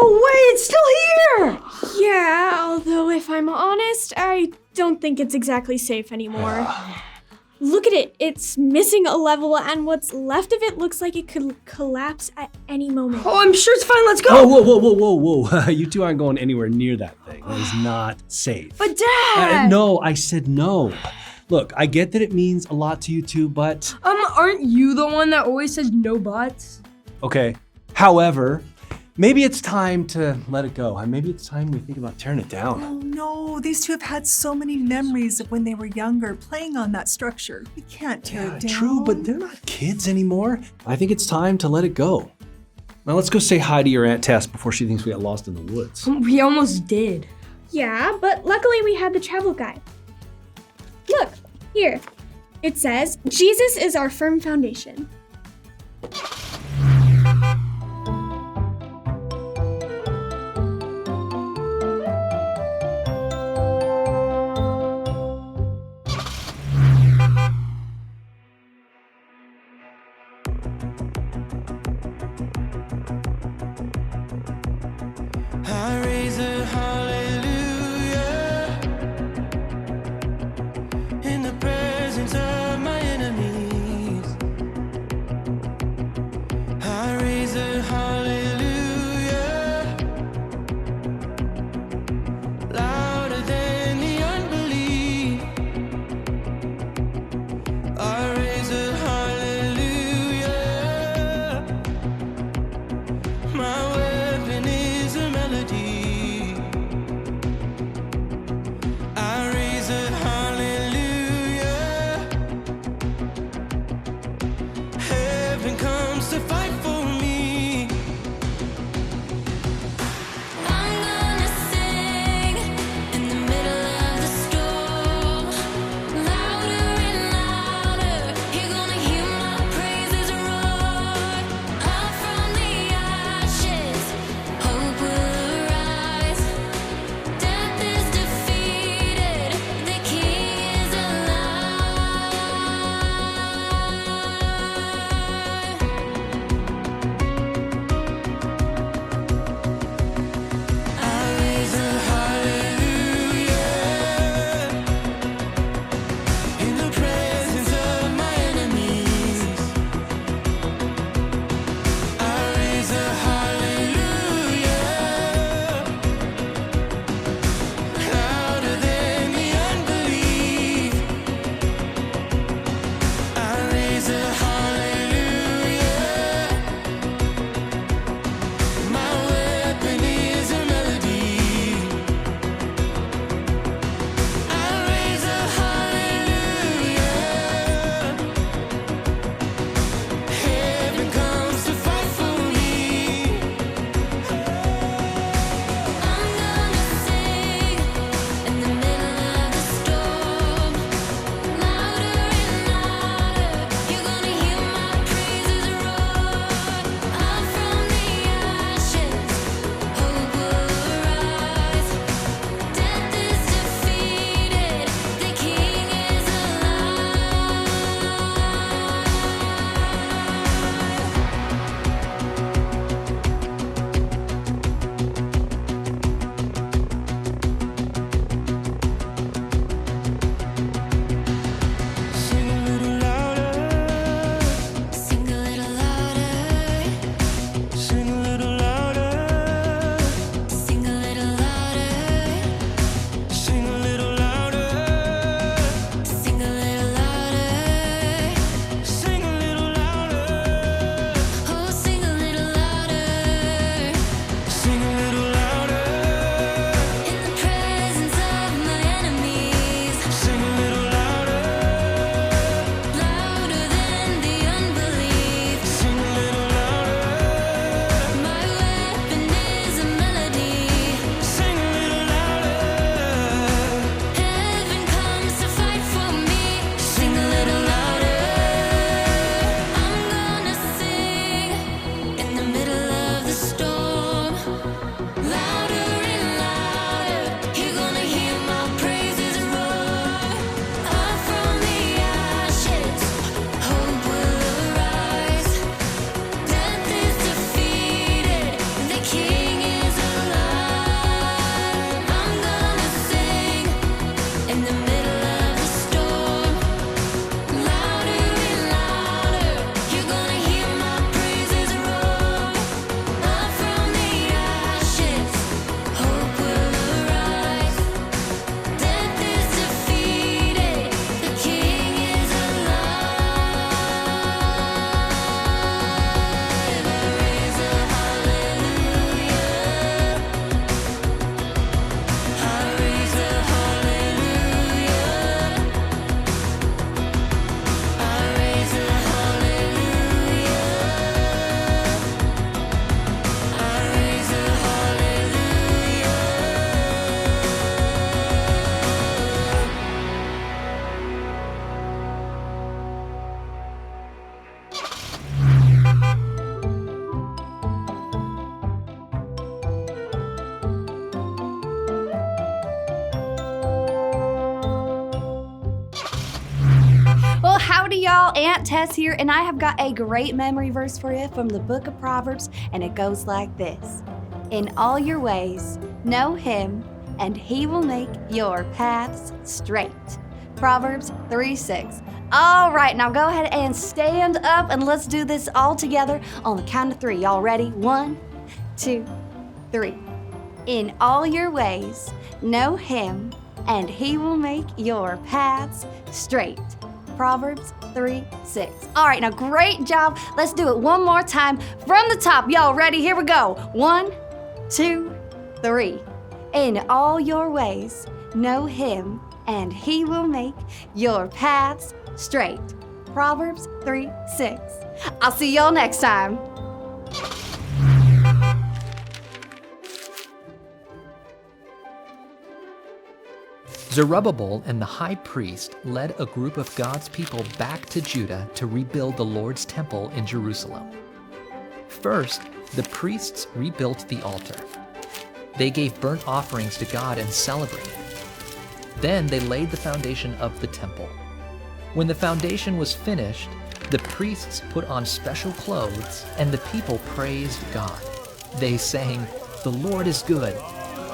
No way, it's still here! Yeah, although if I'm honest, I don't think it's exactly safe anymore. Look at it, it's missing a level, and what's left of it looks like it could collapse at any moment. Oh, I'm sure it's fine, let's go! Whoa. You two aren't going anywhere near that thing. That is not safe. But Dad! No, I said no. Look, I get that it means a lot to you two, but... Aren't you the one that always says no buts? Okay. However, maybe it's time to let it go. Maybe it's time we think about tearing it down. Oh no, these two have had so many memories of when they were younger playing on that structure. We can't tear it down. True, but they're not kids anymore. I think it's time to let it go. Now let's go say hi to your Aunt Tess before she thinks we got lost in the woods. We almost did. Yeah, but luckily we had the travel guide. Look, here. It says, Jesus is our firm foundation. I raise a hallelujah in the presence of my enemies. y'all, Aunt Tess here, and I have got a great memory verse for you from the book of Proverbs, and it goes like this. In all your ways, know him, and he will make your paths straight. Proverbs 3:6. All right, now go ahead and stand up, and let's do this all together on the count of 3. Y'all ready? 1, 2, 3. In all your ways, know him, and he will make your paths straight. Proverbs 3:6. All right, now great job. Let's do it one more time from the top. Y'all ready? Here we go. 1, 2, 3. In all your ways, know him, and he will make your paths straight. Proverbs 3:6. I'll see y'all next time. Zerubbabel and the high priest led a group of God's people back to Judah to rebuild the Lord's temple in Jerusalem. First, the priests rebuilt the altar. They gave burnt offerings to God and celebrated. Then they laid the foundation of the temple. When the foundation was finished, the priests put on special clothes and the people praised God. They sang, "The Lord is good.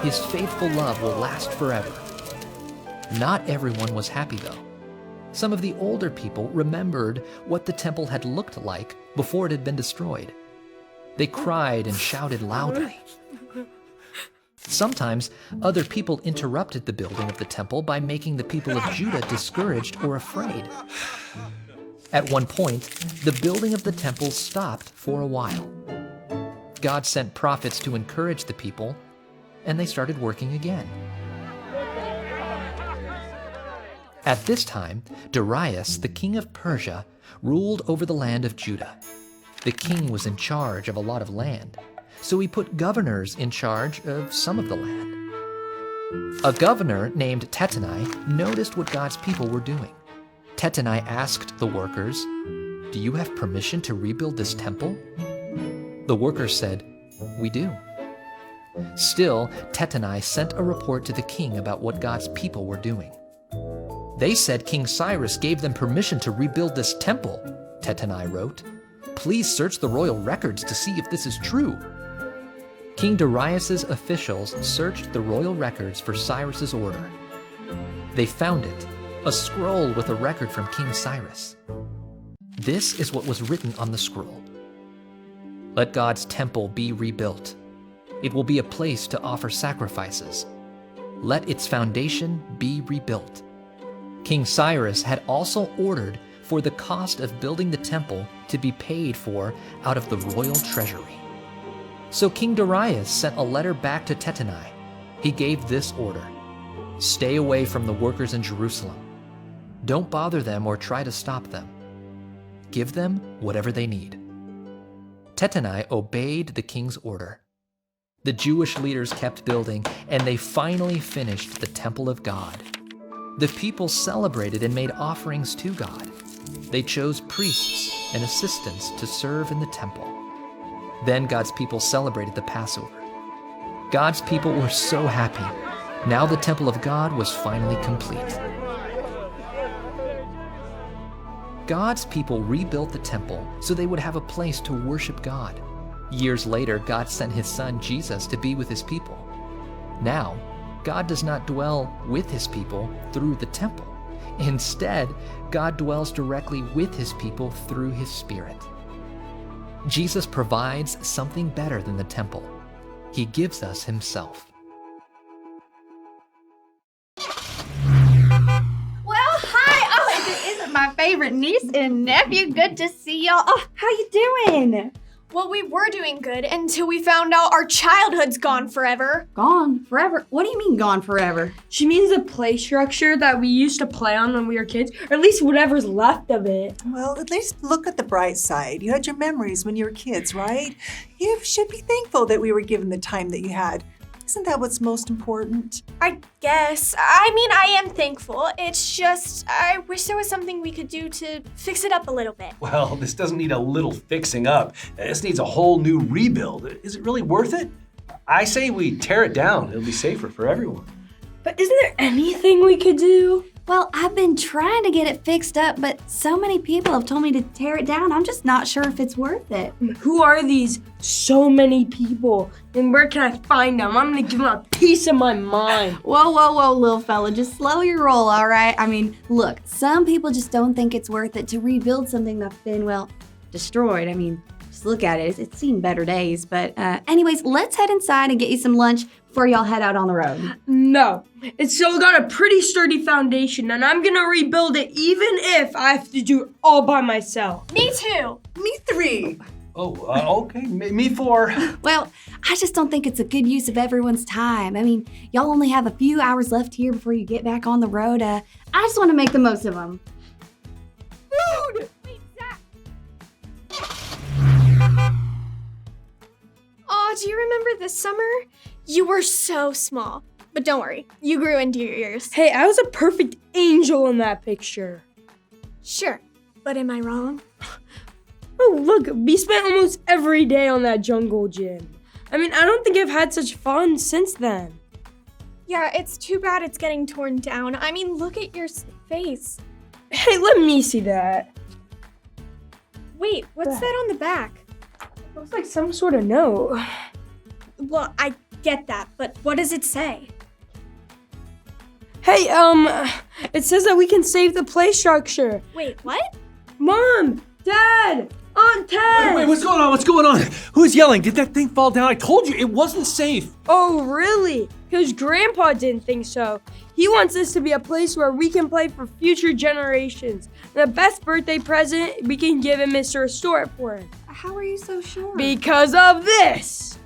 His faithful love will last forever." Not everyone was happy though. Some of the older people remembered what the temple had looked like before it had been destroyed. They cried and shouted loudly. Sometimes other people interrupted the building of the temple by making the people of Judah discouraged or afraid. At one point, the building of the temple stopped for a while. God sent prophets to encourage the people, and they started working again. At this time, Darius, the king of Persia, ruled over the land of Judah. The king was in charge of a lot of land, so he put governors in charge of some of the land. A governor named Tattenai noticed what God's people were doing. Tattenai asked the workers, "Do you have permission to rebuild this temple?" The workers said, "We do." Still, Tattenai sent a report to the king about what God's people were doing. They said King Cyrus gave them permission to rebuild this temple, Tattenai wrote. "Please search the royal records to see if this is true." King Darius's officials searched the royal records for Cyrus's order. They found it, a scroll with a record from King Cyrus. This is what was written on the scroll. "Let God's temple be rebuilt. It will be a place to offer sacrifices. Let its foundation be rebuilt." King Cyrus had also ordered for the cost of building the temple to be paid for out of the royal treasury. So King Darius sent a letter back to Tattenai. He gave this order: "Stay away from the workers in Jerusalem. Don't bother them or try to stop them. Give them whatever they need." Tattenai obeyed the king's order. The Jewish leaders kept building, and they finally finished the temple of God. The people celebrated and made offerings to God. They chose priests and assistants to serve in the temple. Then God's people celebrated the Passover. God's people were so happy. Now the temple of God was finally complete. God's people rebuilt the temple so they would have a place to worship God. Years later, God sent his son Jesus to be with his people. Now, God does not dwell with his people through the temple. Instead, God dwells directly with his people through his Spirit. Jesus provides something better than the temple. He gives us himself. Well, hi. Oh, this is my favorite niece and nephew. Good to see y'all. Oh, how you doing? Well, we were doing good until we found out our childhood's gone forever. Gone forever? What do you mean gone forever? She means the play structure that we used to play on when we were kids, or at least whatever's left of it. Well, at least look at the bright side. You had your memories when you were kids, right? You should be thankful that we were given the time that you had. Isn't that what's most important? I guess. I mean, I am thankful. It's just, I wish there was something we could do to fix it up a little bit. Well, this doesn't need a little fixing up. This needs a whole new rebuild. Is it really worth it? I say we tear it down. It'll be safer for everyone. But isn't there anything we could do? Well, I've been trying to get it fixed up, but so many people have told me to tear it down. I'm just not sure if it's worth it. Who are these so many people? And where can I find them? I'm gonna give them a piece of my mind. Whoa, little fella. Just slow your roll, all right? I mean, look, some people just don't think it's worth it to rebuild something that's been, well, destroyed. I mean, just look at it. It's seen better days. But anyways, let's head inside and get you some lunch before y'all head out on the road. No, it's still got a pretty sturdy foundation, and I'm gonna rebuild it even if I have to do it all by myself. Me too. Me 3. Oh, okay. Me 4. Well, I just don't think it's a good use of everyone's time. I mean, y'all only have a few hours left here before you get back on the road. I just want to make the most of them. Food! Wait, Zach. Oh, do you remember this summer? You were so small. But don't worry, you grew into your ears. Hey, I was a perfect angel in that picture. Sure, but am I wrong? Oh, look, we spent almost every day on that jungle gym. I mean, I don't think I've had such fun since then. Yeah, it's too bad it's getting torn down. I mean, look at your face. Hey, let me see that. Wait, what's that on the back? Looks like some sort of note. Well, I get that, but what does it say? Hey, it says that we can save the play structure. Wait, what? Mom, Dad, Aunt Ted. Wait, what's going on? What's going on? Who's yelling? Did that thing fall down? I told you it wasn't safe. Oh, really? Because Grandpa didn't think so. He wants this to be a place where we can play for future generations. And the best birthday present we can give him is to restore it for him. How are you so sure? Because of this!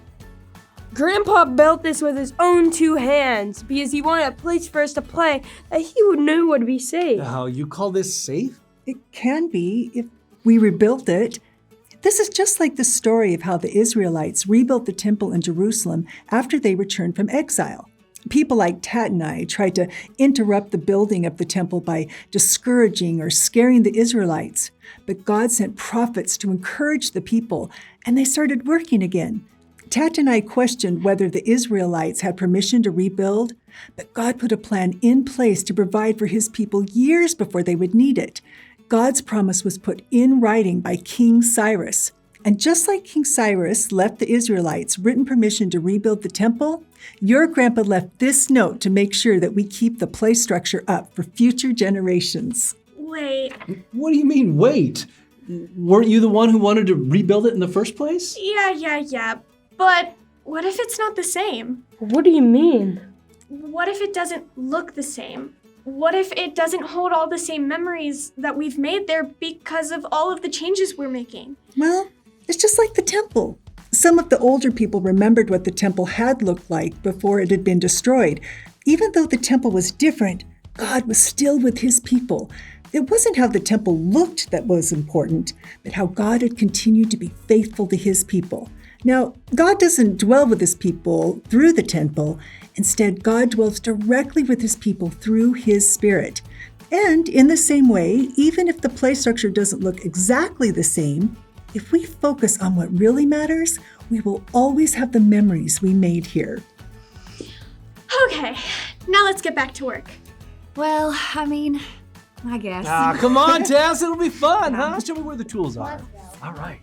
Grandpa built this with his own 2 hands because he wanted a place for us to play that he knew would be safe. Now, you call this safe? It can be if we rebuilt it. This is just like the story of how the Israelites rebuilt the temple in Jerusalem after they returned from exile. People like Tatnai tried to interrupt the building of the temple by discouraging or scaring the Israelites. But God sent prophets to encourage the people, and they started working again. Tatnai questioned whether the Israelites had permission to rebuild, but God put a plan in place to provide for his people years before they would need it. God's promise was put in writing by King Cyrus. And just like King Cyrus left the Israelites written permission to rebuild the temple, your grandpa left this note to make sure that we keep the play structure up for future generations. Wait, What do you mean, wait? Weren't you the one who wanted to rebuild it in the first place? yeah. But what if it's not the same? What do you mean? What if it doesn't look the same? What if it doesn't hold all the same memories that we've made there because of all of the changes we're making? Well, it's just like the temple. Some of the older people remembered what the temple had looked like before it had been destroyed. Even though the temple was different, God was still with his people. It wasn't how the temple looked that was important, but how God had continued to be faithful to his people. Now, God doesn't dwell with his people through the temple. Instead, God dwells directly with his people through his Spirit. And in the same way, even if the play structure doesn't look exactly the same, if we focus on what really matters, we will always have the memories we made here. Okay, now let's get back to work. Well, I mean, I guess. Come on, Tess. It'll be fun, huh? Show me where the tools are. All right.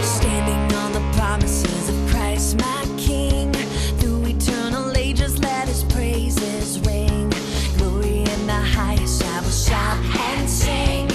Standing on the promises of Christ, my King. Through eternal ages, let his praises ring. Glory in the highest, I will shout and sing.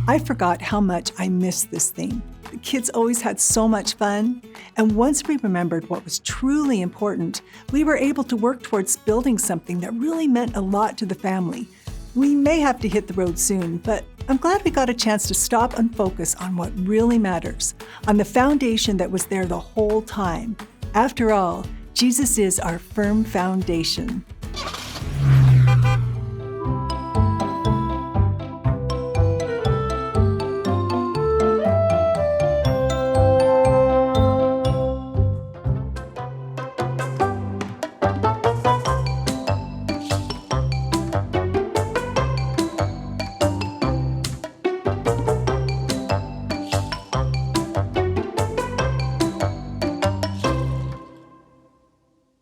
I forgot how much I missed this thing. The kids always had so much fun. And once we remembered what was truly important, we were able to work towards building something that really meant a lot to the family. We may have to hit the road soon, but I'm glad we got a chance to stop and focus on what really matters, on the foundation that was there the whole time. After all, Jesus is our firm foundation.